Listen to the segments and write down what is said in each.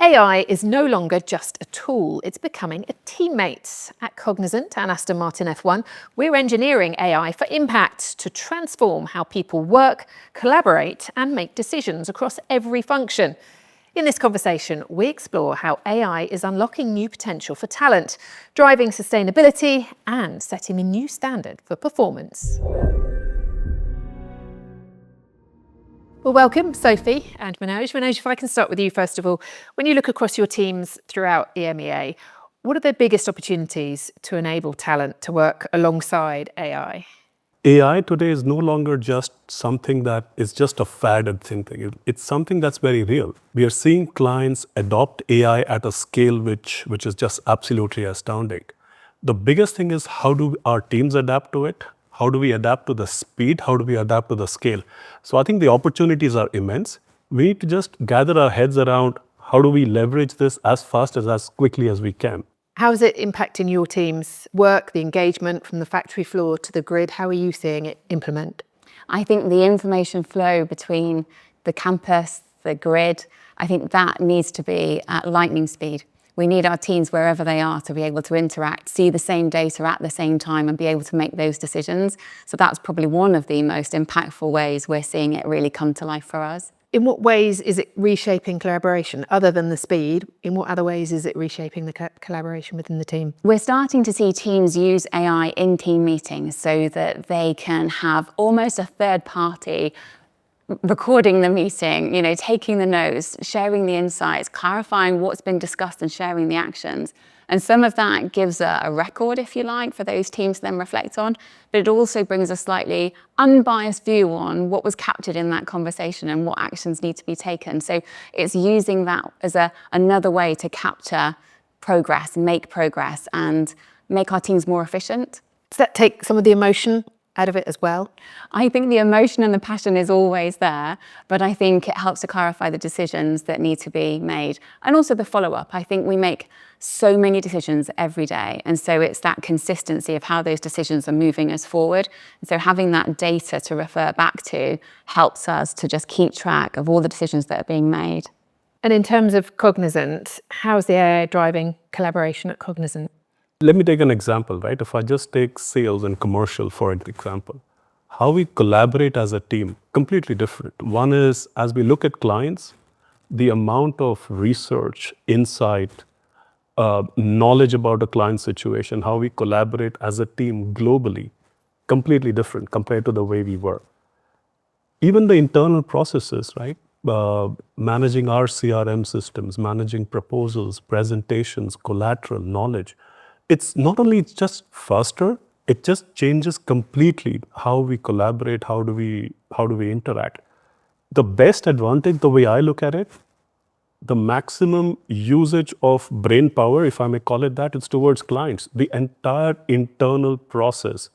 AI is no longer just a tool, it's becoming a teammate. At Cognizant and Aston Martin F1, we're engineering AI for impact to transform how people work, collaborate and make decisions across every function. In this conversation, we explore how AI is unlocking new potential for talent, driving sustainability and setting a new standard for performance. Well, welcome, Sophie and Manoj. Manoj, if I can start with you first of all, when you look across your teams throughout EMEA, what are the biggest opportunities to enable talent to work alongside AI? AI today is no longer just something that is just a fad and thing. It's something that's very real. We are seeing clients adopt AI at a scale which is just absolutely astounding. The biggest thing is, how do our teams adapt to it? How do we adapt to the speed? How do we adapt to the scale? So I think the opportunities are immense. We need to just gather our heads around how do we leverage this as fast as quickly as we can. How is it impacting your team's work, the engagement from the factory floor to the grid? How are you seeing it implement? I think the information flow between the campus, the grid, I think that needs to be at lightning speed. We need our teams, wherever they are, to be able to interact, see the same data at the same time and be able to make those decisions. So that's probably one of the most impactful ways we're seeing it really come to life for us. In what ways is it reshaping collaboration? Other than the speed, in what other ways is it reshaping the collaboration within the team? We're starting to see teams use AI in team meetings so that they can have almost a third party recording the meeting, taking the notes, sharing the insights, clarifying what's been discussed and sharing the actions. And some of that gives a record, if you like, for those teams to then reflect on, but it also brings a slightly unbiased view on what was captured in that conversation and what actions need to be taken. So it's using that as another way to capture progress, and make our teams more efficient. Does that take some of the emotion out of it as well? I think the emotion and the passion is always there, but I think it helps to clarify the decisions that need to be made. And also the follow-up. I think we make so many decisions every day. And so it's that consistency of how those decisions are moving us forward. And so having that data to refer back to helps us to just keep track of all the decisions that are being made. And in terms of Cognizant, how's the AI driving collaboration at Cognizant? Let me take an example, right? If I just take sales and commercial for example, how we collaborate as a team, completely different. One is, as we look at clients, the amount of research, insight, knowledge about a client situation, how we collaborate as a team globally, completely different compared to the way we were. Even the internal processes, right? Managing our CRM systems, managing proposals, presentations, collateral, knowledge. It's not only just faster, it just changes completely how we collaborate, how do we interact. The best advantage, the way I look at it, the maximum usage of brain power, if I may call it that, is towards clients. The entire internal process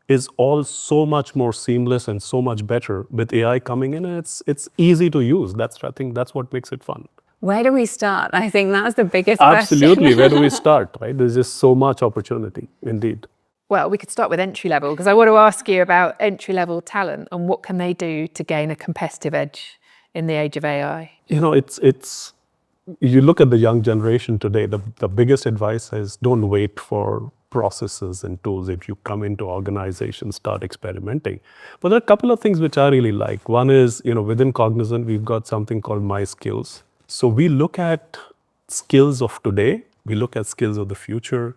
is all so much more seamless and so much better with AI coming in, and it's easy to use. I think that's what makes it fun. Where do we start? I think that's the biggest Absolutely. question. Where do we start, right? There's just so much opportunity, indeed. Well, we could start with entry level, because I want to ask you about entry level talent and what can they do to gain a competitive edge in the age of AI? You look at the young generation today, the biggest advice is don't wait for processes and tools. If you come into organizations, start experimenting. But there are a couple of things which I really like. One is, within Cognizant, we've got something called My Skills. So we look at skills of today, we look at skills of the future.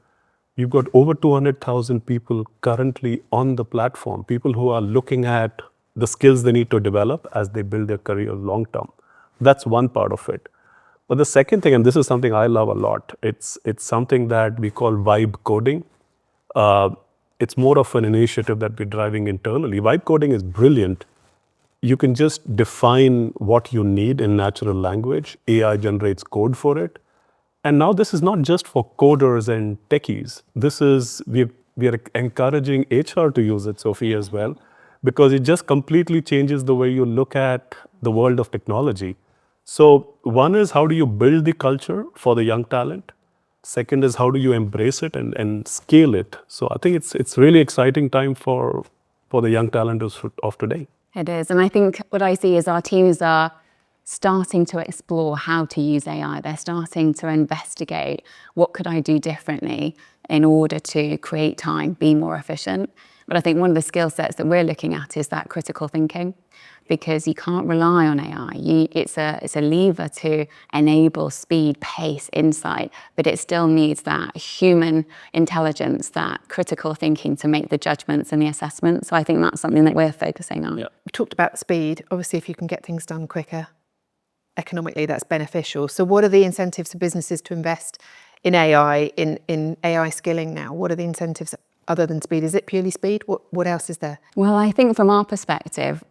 We've got over 200,000 people currently on the platform, people who are looking at the skills they need to develop as they build their career long term. That's one part of it. But the second thing, and this is something I love a lot, it's something that we call vibe coding. It's more of an initiative that we're driving internally. Vibe coding is brilliant. You can just define what you need in natural language. AI generates code for it. And now this is not just for coders and techies. We are encouraging HR to use it, Sophie, as well, because it just completely changes the way you look at the world of technology. So one is, how do you build the culture for the young talent? Second is, how do you embrace it and scale it? So I think it's really exciting time for the young talent of today. It is. And I think what I see is our teams are starting to explore how to use AI. They're starting to investigate, what could I do differently in order to create time, be more efficient? But I think one of the skill sets that we're looking at is that critical thinking, because you can't rely on AI. It's a lever to enable speed, pace, insight, but it still needs that human intelligence, that critical thinking to make the judgments and the assessments. So I think that's something that we're focusing on. We talked about speed. Obviously, if you can get things done quicker, economically, that's beneficial. So what are the incentives for businesses to invest in AI, in AI skilling now? What are the incentives other than speed? Is it purely speed? What else is there? Well, I think from our perspective,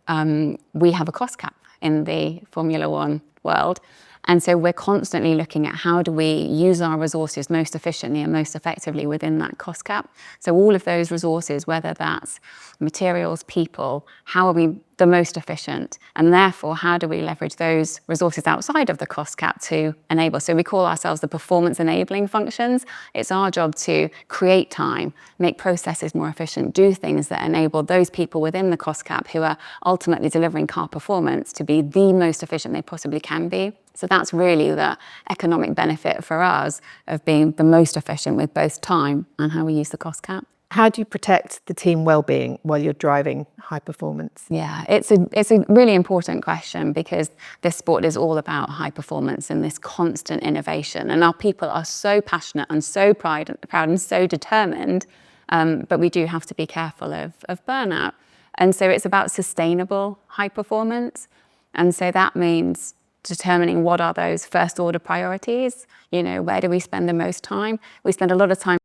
we have a cost cap in the Formula One world. And so we're constantly looking at how do we use our resources most efficiently and most effectively within that cost cap. So all of those resources, whether that's materials, people, how are we the most efficient? And therefore, how do we leverage those resources outside of the cost cap to enable? So we call ourselves the performance enabling functions. It's our job to create time, make processes more efficient, do things that enable those people within the cost cap who are ultimately delivering car performance to be the most efficient they possibly can be. So that's really the economic benefit for us of being the most efficient with both time and how we use the cost cap. How do you protect the team well-being while you're driving high performance? Yeah, it's a really important question, because this sport is all about high performance and this constant innovation. And our people are so passionate and so proud and so determined, but we do have to be careful of burnout. And so it's about sustainable high performance. And so that means determining what are those first order priorities. You know, where do we spend the most time? We spend a lot of time